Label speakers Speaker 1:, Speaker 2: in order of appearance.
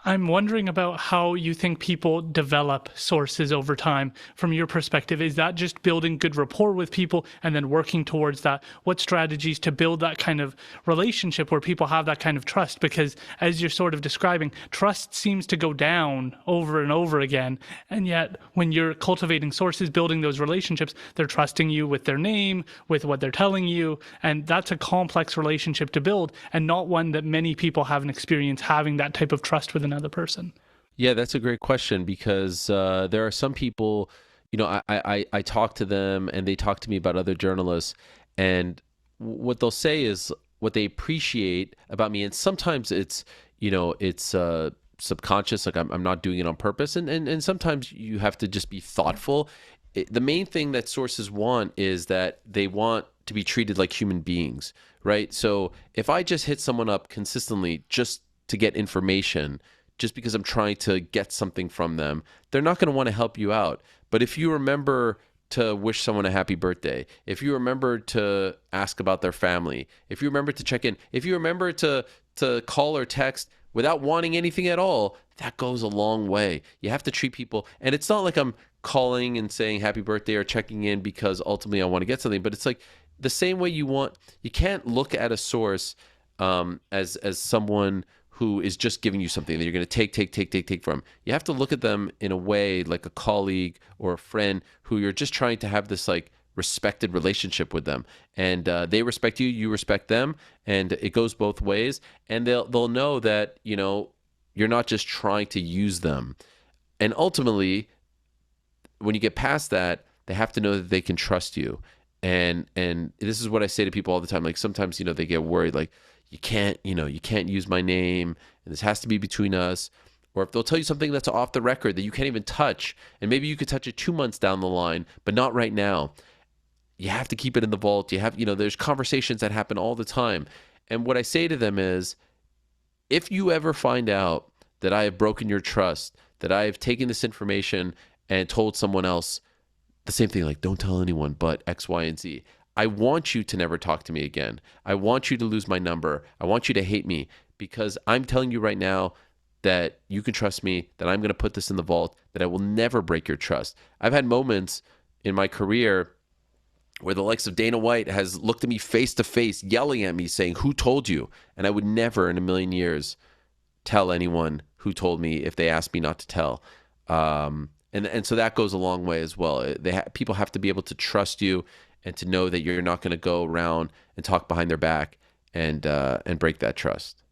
Speaker 1: I'm wondering about how you think people develop sources over time from your perspective. Is that just building good rapport with people and then working towards that? What strategies to build that kind of relationship where people have that kind of trust? Because as you're sort of describing, trust seems to go down over and over again. And yet, when you're cultivating sources, building those relationships, they're trusting you with their name, with what they're telling you. And that's a complex relationship to build and not one that many people have an experience having that type of trust with another person.
Speaker 2: Yeah, that's a great question because there are some people, I talk to them and they talk to me about other journalists, and what they'll say is what they appreciate about me. And sometimes it's subconscious, like I'm not doing it on purpose. And sometimes you have to just be thoughtful. The main thing that sources want is that they want to be treated like human beings, right? So if I just hit someone up consistently just to get information, just because I'm trying to get something from them, they're not going to want to help you out. But if you remember to wish someone a happy birthday, if you remember to ask about their family, if you remember to check in, if you remember to call or text without wanting anything at all, that goes a long way. You have to treat people, and it's not like I'm calling and saying happy birthday or checking in because ultimately I want to get something, but it's like the same way you can't look at a source as someone who is just giving you something that you're going to take from. You have to look at them in a way like a colleague or a friend who you're just trying to have this like respected relationship with them, and they respect you, you respect them, and it goes both ways. And they'll know that you're not just trying to use them. And ultimately, when you get past that, they have to know that they can trust you. And this is what I say to people all the time. Like sometimes they get worried, like you can't use my name, and this has to be between us. Or if they'll tell you something that's off the record that you can't even touch, and maybe you could touch it 2 months down the line, but not right now. You have to keep it in the vault. There's conversations that happen all the time. And what I say to them is, if you ever find out that I have broken your trust, that I have taken this information and told someone else the same thing, like don't tell anyone but X, Y, and Z. I want you to never talk to me again. I want you to lose my number. I want you to hate me because I'm telling you right now that you can trust me, that I'm going to put this in the vault, that I will never break your trust. I've had moments in my career where the likes of Dana White has looked at me face to face, yelling at me, saying, "Who told you?" And I would never in a million years tell anyone who told me if they asked me not to tell. And so that goes a long way as well. People have to be able to trust you and to know that you're not going to go around and talk behind their back and break that trust.